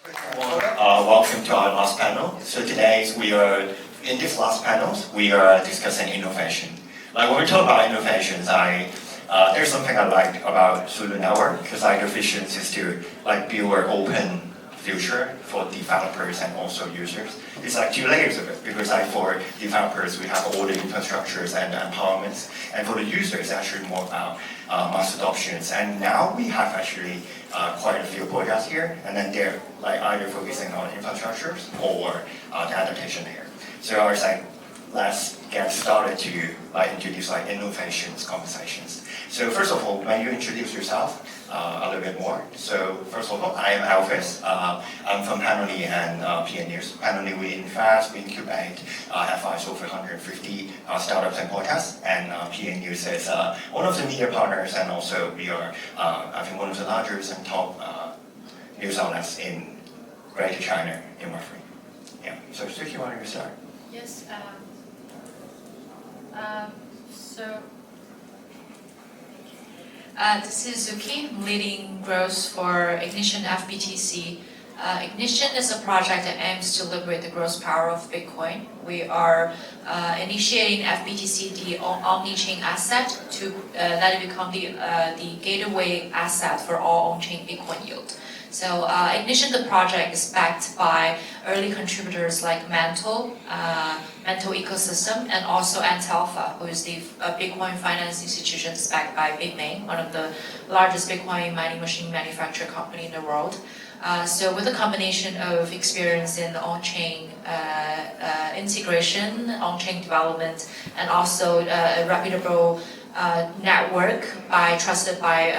Welcome to our last panel. So today in this last panel, we are discussing innovation. Like when we talk about innovations, there's something I like about Zulu Network because their vision is to build an open future for developers and also users. It's two layers of it because for developers we have all the infrastructures and empowerments, and for the users actually more about mass adoptions. And now we have actually quite a few projects here, and then they're either focusing on infrastructures or the adaptation layer. So I was let's get started to introduce innovations conversations. So first of all, when you introduce yourself a little bit more. So first of all, I am Alphys. I'm from Panelists and Panelists. Panelists, we invest, we incubate, advise over 150 startups and podcasts. And Panelists is one of the media partners, and also we are, I think, one of the largest and top news outlets in Greater China in Web3. Yeah. So Zuki, why don't you start? Yes. This is Zuki, leading growth for Ignition FBTC. Ignition is a project that aims to liberate the growth power of Bitcoin. We are initiating FBTC, the omni-chain asset, to let it become the gateway asset for all on-chain Bitcoin yield. So Ignition, the project, is backed by early contributors like Mantle Ecosystem, and also Antalpha, who is the Bitcoin finance institution backed by Bitmain, one of the largest Bitcoin mining machine manufacturer company in the world. So with a combination of experience in on-chain integration, on-chain development, and also a reputable network trusted by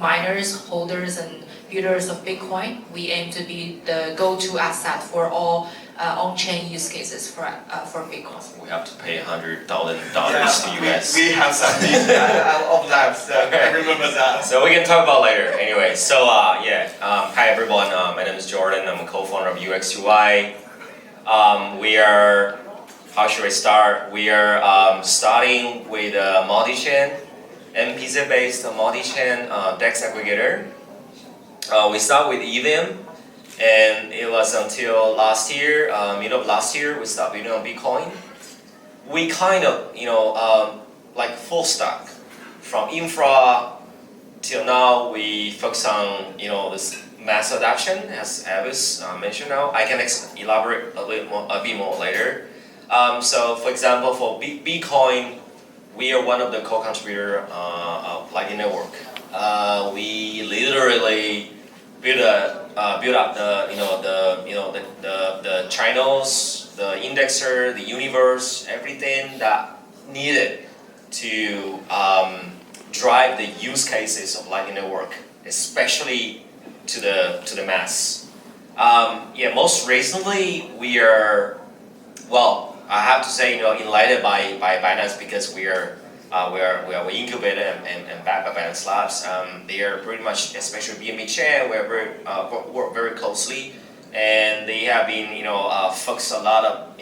miners, holders, and builders of Bitcoin, we aim to be the go-to asset for all on-chain use cases for Bitcoin. We have to pay $100,000 to US. We have something of that, so I remember that. So we can talk about later. Anyway, so hi everyone. My name is Jordan. I'm a co-founder of UXUY. We are, how should I start? We are starting with a multi-chain, MPZ-based multi-chain DEX aggregator. We start with EVM, and it was until last year, middle of last year, we started building on Bitcoin. We kind of, full stack. From infra till now, we focus on, this mass adoption, as Avis mentioned now. I can elaborate a bit more later. So, for example, for Bitcoin, we are one of the co-contributor of Lightning Network. We literally build up the channels, the indexer, the universe, everything that needed to drive the use cases of Lightning Network, especially to the mass. Most recently we are, I have to say, enlightened by Binance, because we incubated and backed by Binance Labs. They are pretty much, especially BNB Chain, we work very closely, and they have been focused a lot of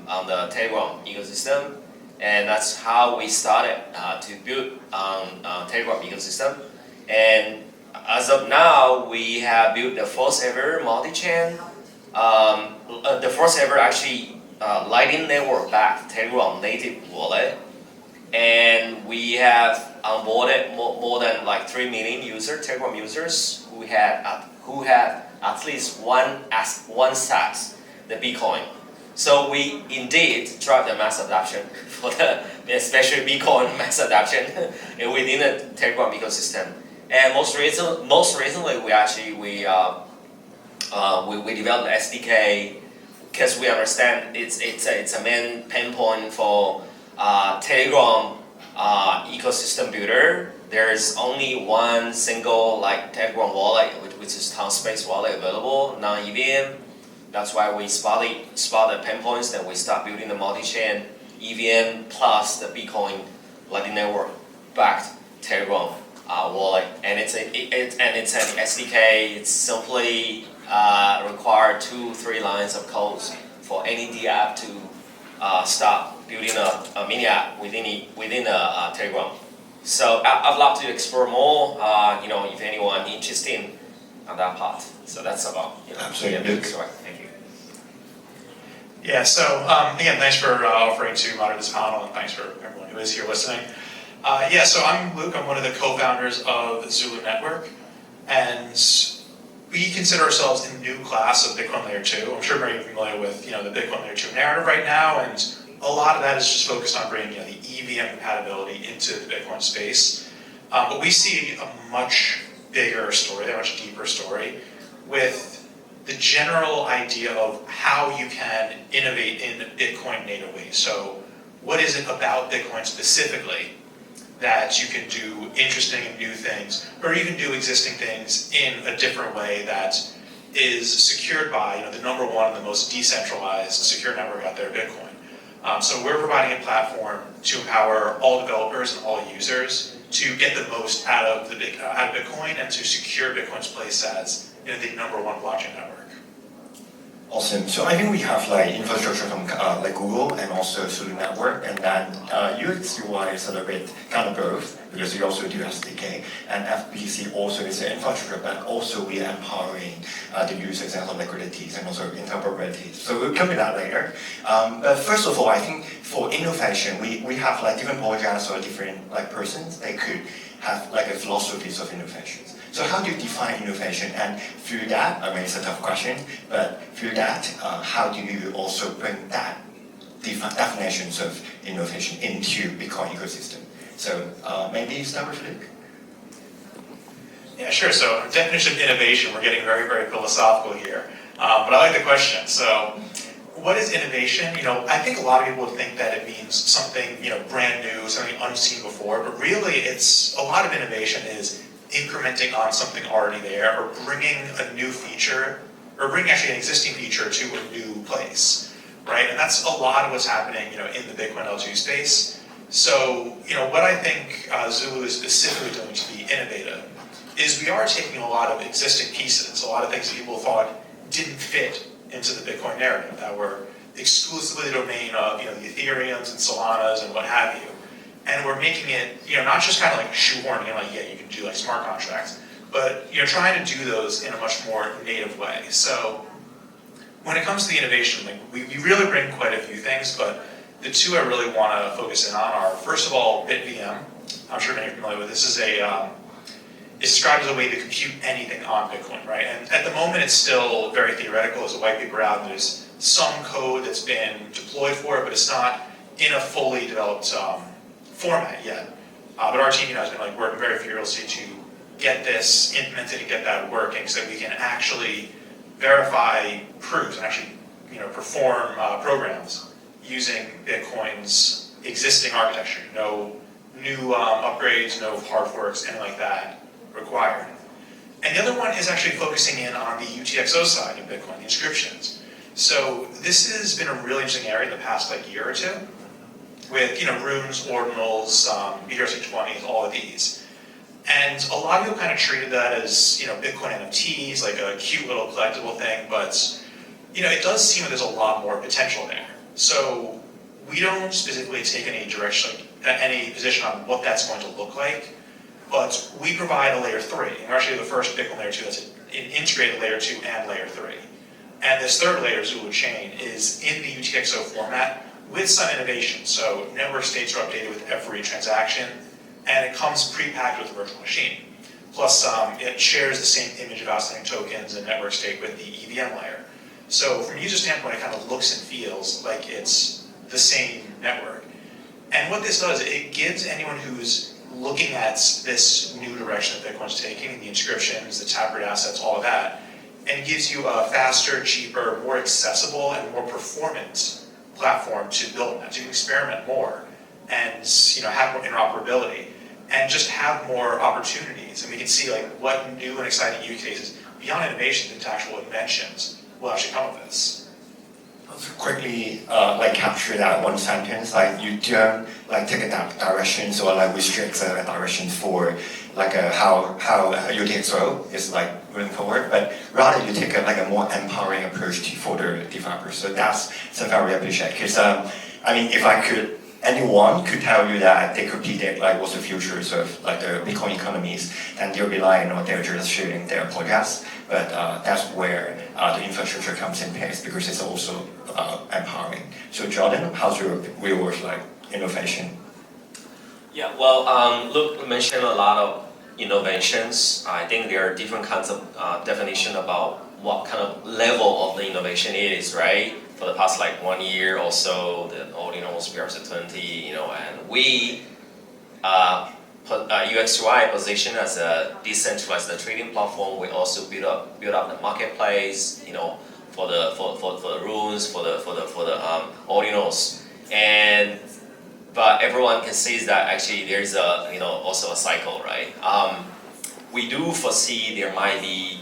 on the Telegram ecosystem, and that's how we started to build Telegram ecosystem. And as of now, we have built the first ever multi-chain, the first ever actually Lightning Network backed Telegram native wallet. And we have onboarded more than 3 million Telegram users who had at least one sat the Bitcoin. So we indeed drive the mass adoption for especially Bitcoin mass adoption within the Telegram ecosystem. And most recently we developed the SDK because we understand it's a main pain point for Telegram ecosystem builder. There is only one single Telegram wallet, which is town-space wallet available, non-EVM. That's why we spot the pain points. Then we start building the multi-chain EVM plus the Bitcoin Lightning Network backed Telegram wallet, and it's an SDK. It's simply require 2-3 lines of code for any D app to start building a mini app within a Telegram. So I'd love to explore more. If anyone interested in on that part. So that's about Absolutely. UXUY. Thank you. Yeah, so again, thanks for offering to moderate this panel, and thanks for everyone who is here listening. Yeah, so I'm Luke. I'm one of the co-founders of the Zulu Network, and we consider ourselves a new class of Bitcoin Layer 2. I'm sure many of you are familiar with the Bitcoin Layer 2 narrative right now, and a lot of that is just focused on bringing the EVM compatibility into the Bitcoin space. But we see a much bigger story, a much deeper story, with the general idea of how you can innovate in Bitcoin native ways. So what is it about Bitcoin specifically that you can do interesting and new things, or even do existing things in a different way that is secured by the number one and the most decentralized secure network out there, Bitcoin. So we're providing a platform to empower all developers and all users to get the most out of Bitcoin and to secure Bitcoin's place as the number one blockchain network. Awesome. So I think we have infrastructure from Google and also Zulu Network, and then UXUY is a little bit kind of both, because we also do SDK, and FBTC also is an infrastructure, but also we are empowering the users and liquidities and also interoperability. So we'll come to that later. But first of all, I think for innovation, we have different projects or different persons. They could have a philosophies of innovations. So how do you define innovation? And through that, I mean, it's a tough question, but through that, how do you also bring that definitions of innovation into Bitcoin ecosystem? So maybe start with Luke. Yeah, sure. So definition of innovation, we're getting very, very philosophical here. But I like the question. So what is innovation? I think a lot of people think that it means something, brand new, something unseen before, but really it's a lot of innovation is incrementing on something already there, or bringing a new feature, or bringing actually an existing feature to a new place, right? And that's a lot of what's happening, in the Bitcoin L2 space. So, what I think Zulu is specifically doing to be innovative is we are taking a lot of existing pieces, a lot of things that people thought didn't fit into the Bitcoin narrative, that were exclusively the domain of, the Ethereums and Solanas and what have you. And we're making it, not just kind of shoehorning in, you can do smart contracts, but trying to do those in a much more native way. So when it comes to the innovation, we really bring quite a few things, but the two I really want to focus in on are, first of all, BitVM. I'm sure many are familiar with this. It's described as a way to compute anything on Bitcoin, right? And at the moment, it's still very theoretical. There's a white paper out, and there's some code that's been deployed for it, but it's not in a fully developed format yet. But our team has been working very furiously to get this implemented and get that working so that we can actually verify proofs and actually perform programs using Bitcoin's existing architecture. No new upgrades, no hard forks, anything like that required. And the other one is actually focusing in on the UTXO side of Bitcoin, the inscriptions. So this has been a really interesting area in the past year or two, with runes, ordinals, ERC20s, all of these. And a lot of people kind of treated that as Bitcoin NFTs, a cute little collectible thing, but it does seem that there's a lot more potential there. So we don't specifically take any position on what that's going to look like, but we provide a layer 3. And we're actually the first Bitcoin layer 2 that's an integrated layer 2 and layer 3. And this third layer, Zulu Chain, is in the UTXO format with some innovation. So network states are updated with every transaction, and it comes pre-packed with a virtual machine. Plus, it shares the same image of outstanding tokens and network state with the EVM layer. So from a user standpoint, it kind of looks and feels like it's the same network. And what this does, it gives anyone who's looking at this new direction that Bitcoin's taking, the inscriptions, the taproot assets, all of that, and it gives you a faster, cheaper, more accessible, and more performant platform to build on that, to experiment more, and have more interoperability, and just have more opportunities. And we can see what new and exciting use cases beyond innovations into actual inventions will actually come of this. Quickly capture that one sentence, you don't take a direction or restrict a direction for how UTXO is moving forward, but rather you take a more empowering approach for the developers. So that's something I really appreciate, because if I could anyone could tell you that they could predict like what's the futures of like the Bitcoin economies, and they're relying on they're just sharing their podcasts. But that's where the infrastructure comes in place because it's also empowering. So Jordan, how's your real world like innovation? Yeah, well, Luke mentioned a lot of innovations. I think there are different kinds of definition about what kind of level of the innovation it is, right? For the past like 1 year or so, the ordinals, we are at 20, and we put UXUY position as a decentralized trading platform. We also build up the marketplace, for the rules, for the ordinals, but everyone can see that actually there's also a cycle, right? We do foresee there might be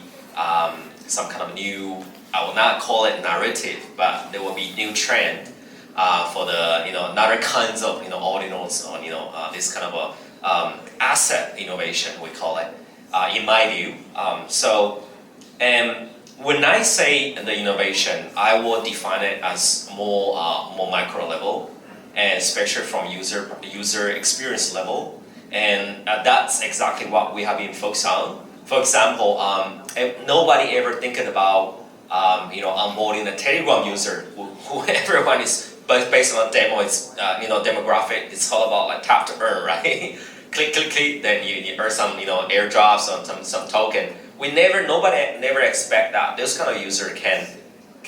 some kind of new, I will not call it narrative, but there will be new trend for the other kinds of ordinals on this kind of a asset innovation, we call it, in my view. And when I say the innovation, I will define it as more micro level, and especially from user experience level, and that's exactly what we have been focused on. For example, nobody ever thinking about onboarding a Telegram user who everyone is, but based on a demo, it's demographic. It's all about like tap to earn, right? click, then you earn some airdrops on some token. Nobody never expect that this kind of user can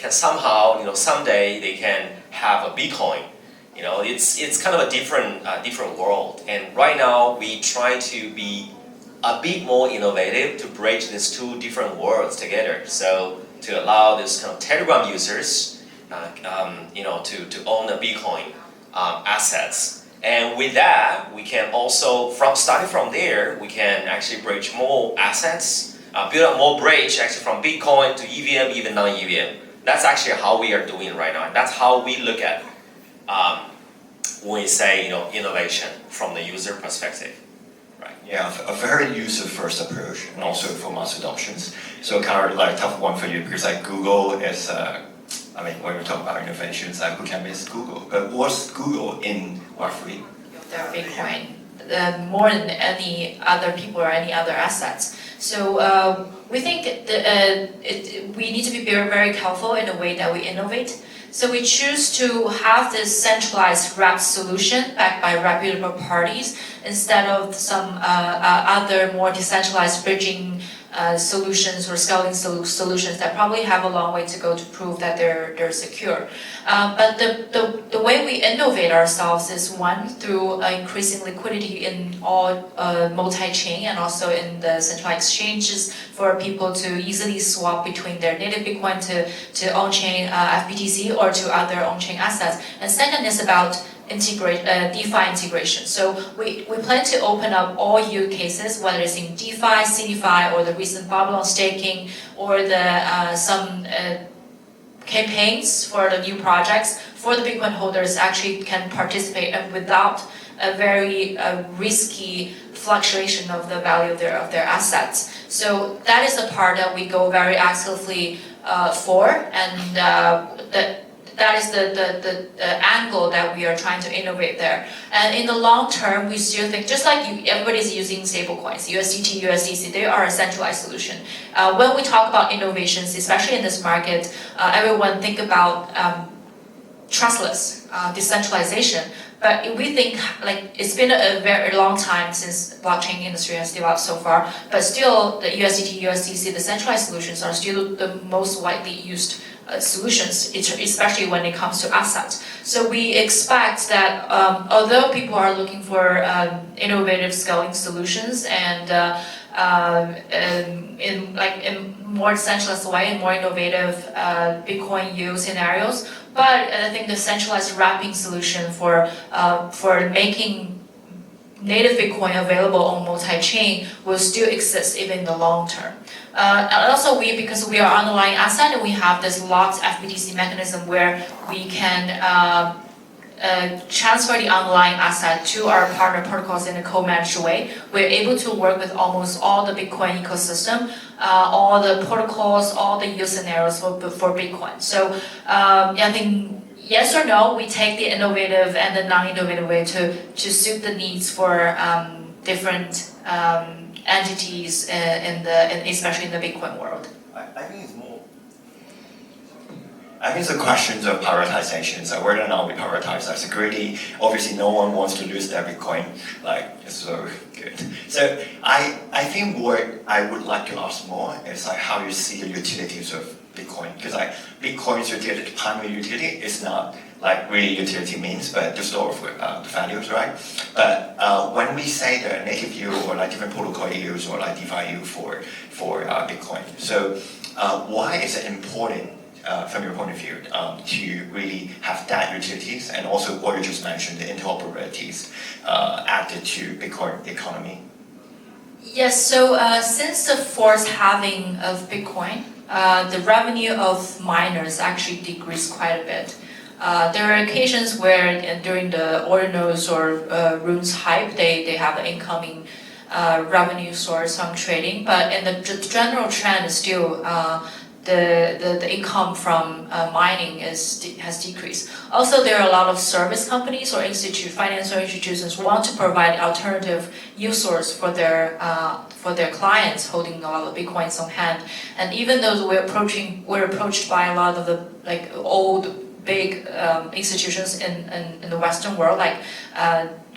somehow someday they can have a Bitcoin. It's kind of a different world. And right now we try to be a bit more innovative to bridge these two different worlds together. So to allow this kind of Telegram users, to own the Bitcoin assets. And with that, we can also, starting from there, we can actually bridge more assets, build up more bridge actually from Bitcoin to EVM, even non-EVM. That's actually how we are doing right now. And that's how we look at when we say innovation from the user perspective. Right. Yeah, a very user-first approach, and also for mass adoptions. So kind of like tough one for you because like Google is, when we talk about innovations, like who can miss Google? But what's Google in Web3? Their Bitcoin more than any other people or any other assets. So we think we need to be very, very careful in the way that we innovate. So we choose to have this centralized wrapped solution backed by reputable parties instead of some other more decentralized bridging solutions or scaling solutions that probably have a long way to go to prove that they're secure. But the way we innovate ourselves is one, through increasing liquidity in all multi-chain and also in the central exchanges for people to easily swap between their native Bitcoin to on-chain FBTC or to other on-chain assets. And second is about DeFi integration. So we plan to open up all use cases, whether it's in DeFi, CDFi, or the recent Babylon staking, or some campaigns for the new projects for the Bitcoin holders actually can participate without a very risky fluctuation of the value of their assets. So that is the part that we go very actively for, and that is the angle that we are trying to innovate there. And in the long term, we still think, just like everybody's using stablecoins, USDT, USDC, they are a centralized solution. When we talk about innovations, especially in this market, everyone think about trustless decentralization. But we think it's been a very long time since blockchain industry has developed so far, but still the USDT, USDC, the centralized solutions are still the most widely used solutions, especially when it comes to assets. So we expect that although people are looking for innovative scaling solutions and in more centralized way and more innovative Bitcoin use scenarios, but I think the centralized wrapping solution for making native Bitcoin available on multi-chain will still exist even in the long term. And also because we are underlying asset, and we have this locked FBTC mechanism where we can transfer the underlying asset to our partner protocols in a co-managed way. We're able to work with almost all the Bitcoin ecosystem, all the protocols, all the use scenarios for Bitcoin. So I think yes or no, we take the innovative and the non-innovative way to suit the needs for different entities especially in the Bitcoin world. I think it's more. I think it's a question of prioritization. So whether or not we prioritize our security, obviously no one wants to lose their Bitcoin. Like, it's so good. So I think what I would like to ask more is like how you see the utilities of Bitcoin. Because like Bitcoin's utility, primary utility is not like really utility means, but to store the values, right? But when we say the native yield or like different protocol yields or like DeFi yield for Bitcoin, so why is it important from your point of view to really have that utilities and also what you just mentioned, the interoperabilities added to Bitcoin economy? Yes, so since the forced halving of Bitcoin, the revenue of miners actually decreased quite a bit. There are occasions where during the ordinals or runes hype, they have an incoming revenue source on trading, but in the general trend is still the income from mining has decreased. Also, there are a lot of service companies or financial institutions who want to provide alternative yield source for their clients holding a lot of Bitcoins on hand. And even though we're approached by a lot of the like old big institutions in the Western world, like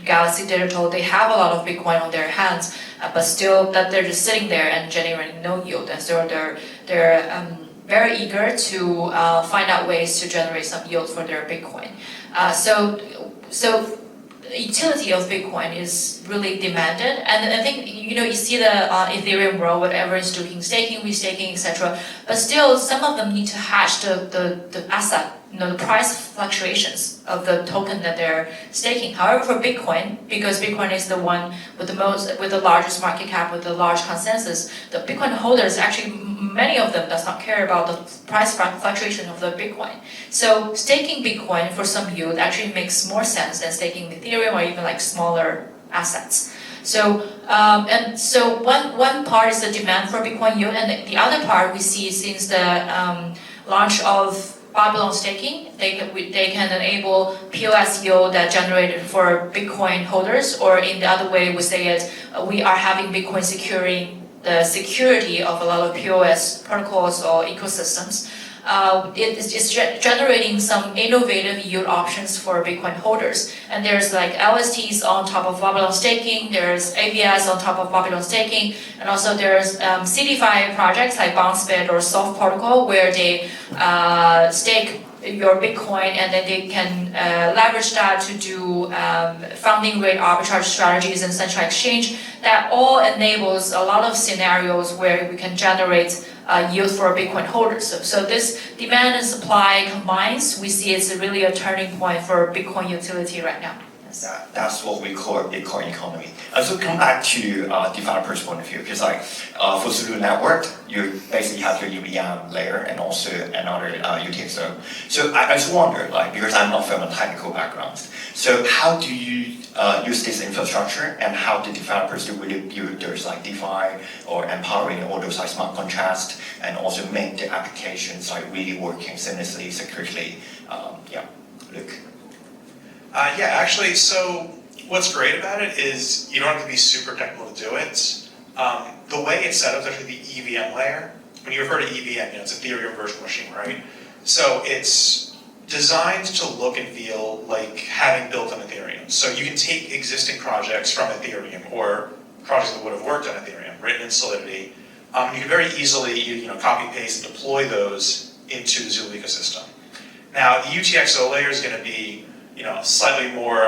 Galaxy Digital, they have a lot of Bitcoin on their hands, but still that they're just sitting there and generating no yield, and so they're very eager to find out ways to generate some yield for their Bitcoin. So the utility of Bitcoin is really demanded, and I think you see the Ethereum world, whatever is doing staking, restaking, etc. But still, some of them need to hash the asset, the price fluctuations of the token that they're staking. However, for Bitcoin, because Bitcoin is the one with the largest market cap, with the large consensus, the Bitcoin holders actually, many of them does not care about the price fluctuation of the Bitcoin. So staking Bitcoin for some yield actually makes more sense than staking Ethereum or even like smaller assets. So one part is the demand for Bitcoin yield, and the other part we see since the launch of Babylon staking, they can enable POS yield that generated for Bitcoin holders, or in the other way we say it, we are having Bitcoin securing the security of a lot of POS protocols or ecosystems. It's generating some innovative yield options for Bitcoin holders. And there's like LSTs on top of Babylon staking, there's ABS on top of Babylon staking, and also there's CDFI projects like BounceBit or Soft Protocol where they stake your Bitcoin and then they can leverage that to do funding rate arbitrage strategies and central exchange. That all enables a lot of scenarios where we can generate yield for Bitcoin holders. So this demand and supply combines, we see it's really a turning point for Bitcoin utility right now. Yes. That's what we call Bitcoin economy. So come back to developer's point of view, because like for Zulu Network, you basically have your UVM layer and also another UTXO. So I just wonder, like, because I'm not from a technical background, so how do you use this infrastructure, and how do developers do really build those like DeFi or empowering all those like smart contracts and also make the applications like really working seamlessly, securely? Luke. Yeah, actually, so what's great about it is you don't have to be super technical to do it. The way it's set up is actually the EVM layer. When you refer to EVM, it's Ethereum virtual machine, right? So it's designed to look and feel like having built on Ethereum. So you can take existing projects from Ethereum or projects that would have worked on Ethereum, written in Solidity. You can very easily copy, paste, and deploy those into the Zulu ecosystem. Now, the UTXO layer is going to be slightly more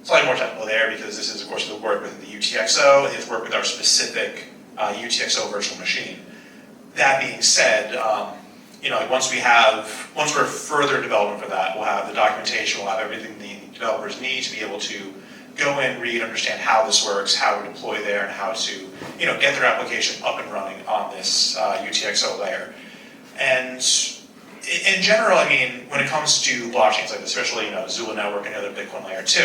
technical there, because this is, of course, the work with the UTXO, and it's work with our specific UTXO virtual machine. That being said, once we're further development for that, we'll have the documentation, we'll have everything the developers need to be able to go in, read, understand how this works, how to deploy there, and how to get their application up and running on this UTXO layer. And in general, I mean, when it comes to blockchains like this, especially Zulu Network and the other Bitcoin layer 2,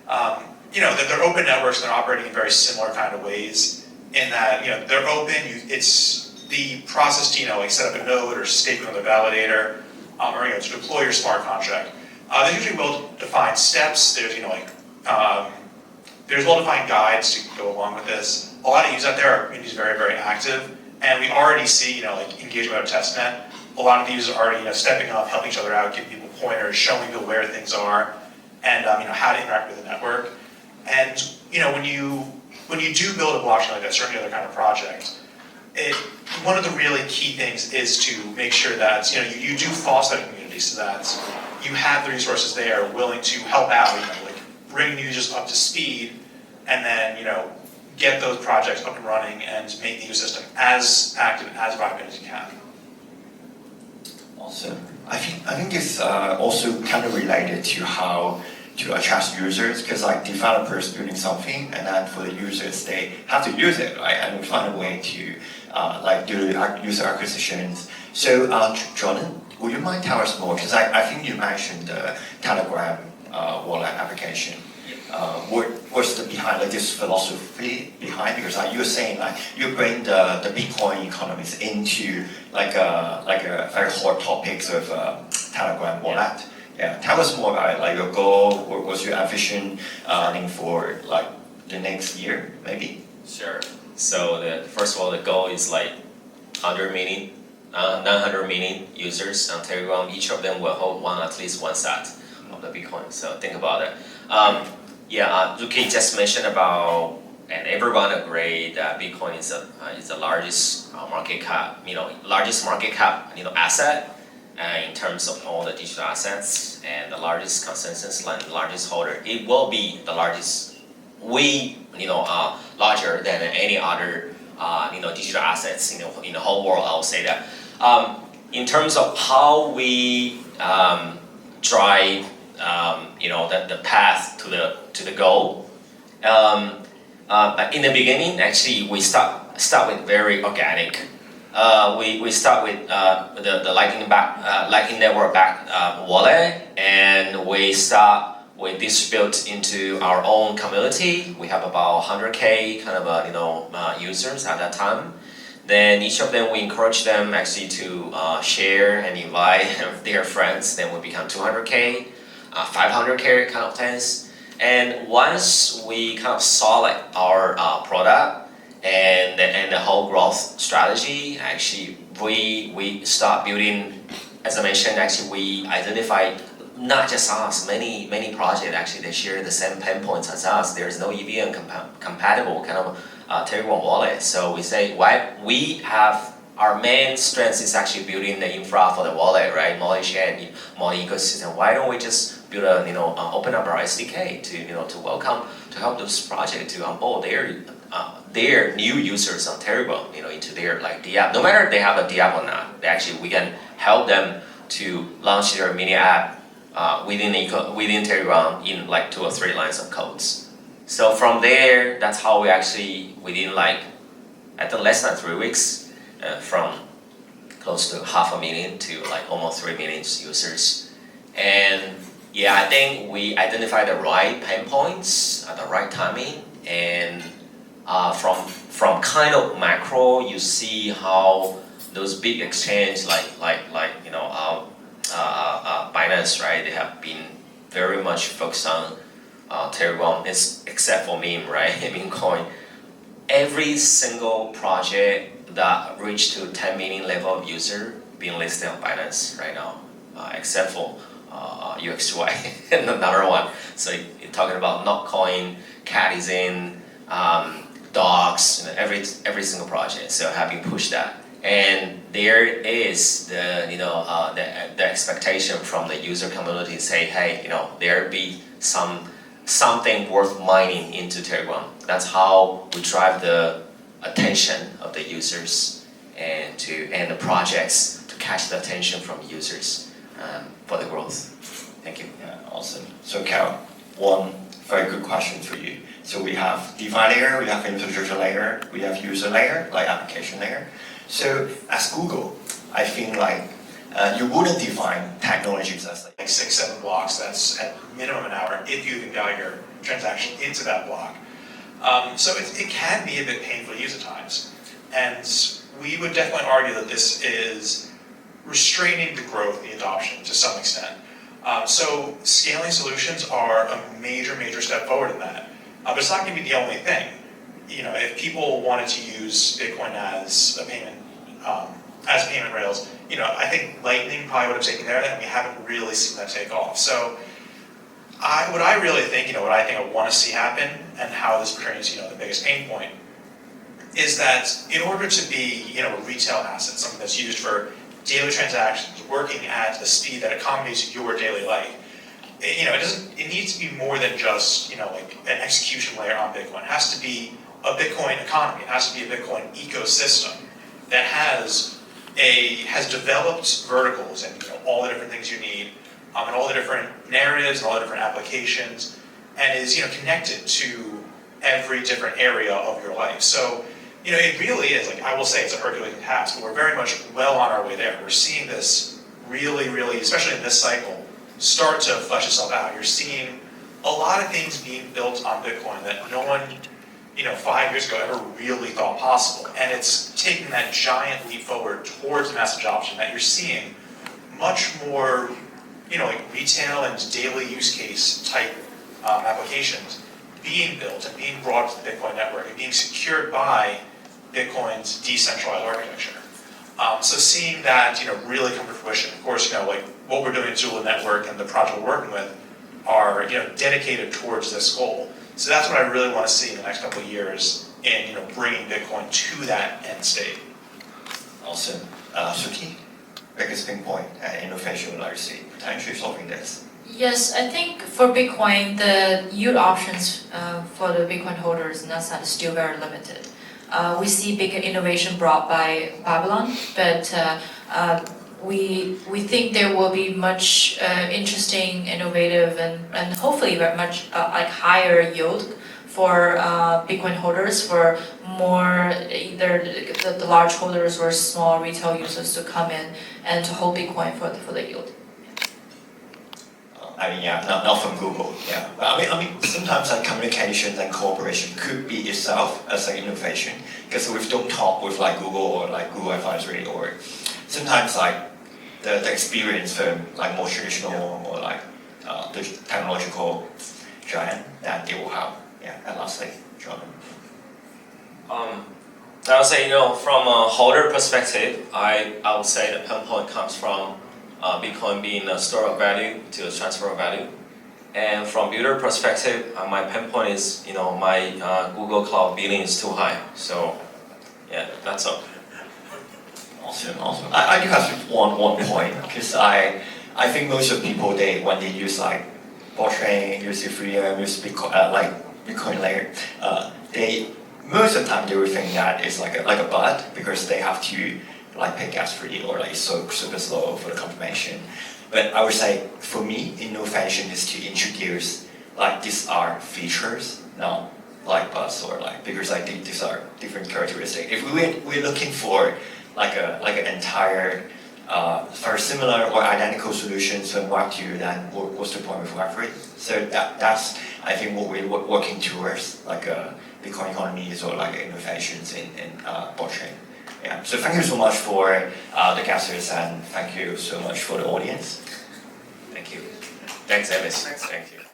that they're open networks and they're operating in very similar kind of ways. In that they're open, it's the process to like set up a node or stake another validator, or to deploy your smart contract. There's usually well-defined steps. There's there's well-defined guides to go along with this. A lot of users out there are communities very, very active, and we already see engagement of testnet. A lot of the users are already stepping up, helping each other out, giving people pointers, showing people where things are, and how to interact with the network. And when you do build a blockchain like that, certainly other kind of project, one of the really key things is to make sure that you do foster that community so that you have the resources there willing to help out, bring users up to speed, and then get those projects up and running and make the ecosystem as active and as vibrant as you can. Awesome. I think it's also kind of related to how to attract users, because developers building something, and then for the users, they have to use it, right? And we find a way to do user acquisitions. So, Jordan, would you mind telling us more? Because I think you mentioned the Telegram wallet application. What's the behind this philosophy behind? Because you were saying you bring the Bitcoin economies into a very hot topics of Telegram wallet. Yeah, tell us more about it, your goal, what was your ambition for the next year, maybe? Sure. So first of all, the goal is 900 million users on Telegram. Each of them will hold at least one set of the Bitcoin. So think about it. Zuki just mentioned about, and everyone agreed that Bitcoin is the largest market cap, asset. In terms of all the digital assets and the largest consensus, largest holder, it will be the largest, larger than any other, digital assets, in the whole world. I will say that. In terms of how we drive, the path to the goal. In the beginning, actually, we start with very organic. We start with the Lightning Network backed wallet, and we distribute into our own community. We have about 100K users at that time. Then each of them, we encourage them actually to share and invite their friends. Then we become 200K, 500K kind of things. And once we kind of solid our product, and the whole growth strategy, actually, we start building, as I mentioned, actually, we identify not just us, many projects, actually, they share the same pain points as us. There's no EVM compatible kind of Telegram wallet. So we say, we have, our main strength is actually building the infra for the wallet, right? Multi-chain, multi-ecosystem. Why don't we just build open up our SDK to welcome, to help those projects to onboard their new users on Telegram, into their DApp. No matter if they have a DApp or not, we can help them to launch their mini app within Telegram in 2 or 3 lines of codes. So from there, that's how we actually within I think less than 3 weeks, from close to 500,000 to almost 3 million users. And I think we identified the right pain points at the right timing, and from kind of macro, you see how those big exchanges Binance, right? They have been very much focused on Telegram, except for meme, right? Meme coin. Every single project that reached to 10 million level of user being listed on Binance right now, except for UXUY, another one. So you're talking about Notcoin, Catizen, Docs, every single project. So having pushed that, and there is the expectation from the user community say, hey, there be something worth mining into Telegram. That's how we drive the attention of the users and the projects to catch the attention from users for the growth. Thank you. Yeah, awesome. So Cal, one very good question for you. So we have DeFi layer, we have infrastructure layer, we have user layer, application layer. So as Google, I think you wouldn't define technologies as 6-7 blocks. That's at minimum an hour if you can value your transaction into that block. So it can be a bit painful to use at times, and we would definitely argue that this is restraining the growth, the adoption to some extent. So scaling solutions are a major step forward in that. But it's not going to be the only thing. If people wanted to use Bitcoin as a payment rails, I think Lightning probably would have taken care of that, and we haven't really seen that take off. So what I really think, what I think I want to see happen, and how this pertains to, the biggest pain point, is that in order to be, a retail asset, something that's used for daily transactions, working at a speed that accommodates your daily life, it needs to be more than just, like an execution layer on Bitcoin. It has to be a Bitcoin economy. It has to be a Bitcoin ecosystem that has developed verticals and all the different things you need, and all the different narratives and all the different applications, and is connected to every different area of your life. So it really is, like, I will say, it's a Herculean task, but we're very much well on our way there. We're seeing this really, especially in this cycle, start to flesh itself out. You're seeing a lot of things being built on Bitcoin that no one 5 years ago ever really thought possible. And it's taking that giant leap forward towards mass adoption that you're seeing much more, like retail and daily use case type applications being built and being brought to the Bitcoin network and being secured by Bitcoin's decentralized architecture. So seeing that, really come to fruition. Of course, like what we're doing at Zulu Network and the project we're working with are, dedicated towards this goal. So that's what I really want to see in the next couple of years in, bringing Bitcoin to that end state. Awesome. Zuki, biggest pain point and innovation would like to see potentially solving this? Yes, I think for Bitcoin, the yield options for the Bitcoin holders in that side is still very limited. We see big innovation brought by Babylon, but we think there will be much interesting, innovative, and hopefully very much like higher yield for Bitcoin holders, for more either the large holders or small retail users to come in and to hold Bitcoin for the yield. Not from Google. Yeah, but I mean, sometimes like communications and cooperation could be itself as an innovation, because we don't talk with like Google or like Google Advisory, or sometimes like the experience from like more traditional or like the technological giant that they will have. Yeah, and lastly, Jordan. I would say, from a holder perspective, I would say the pain point comes from Bitcoin being a store of value to a transfer of value. And from builder perspective, my pain point is, my Google Cloud billing is too high. So, yeah, that's all. Awesome. I do have one point, because I think most of people, when they use like blockchain, use Ethereum, use Bitcoin, like Bitcoin layer, most of the time they will think that it's like a bot, because they have to like pay gas free or like so super slow for the confirmation. But I would say for me, innovation is to introduce like these are features, not like bots or like, because I think these are different characteristics. If we're looking for like an entire very similar or identical solutions from Web2, then what's the point with Web3? So that's I think what we're working towards, like Bitcoin economies or like innovations in blockchain. Yeah. So thank you so much for the guests, and thank you so much for the audience. Thank you. Thanks, Evis. Thank you.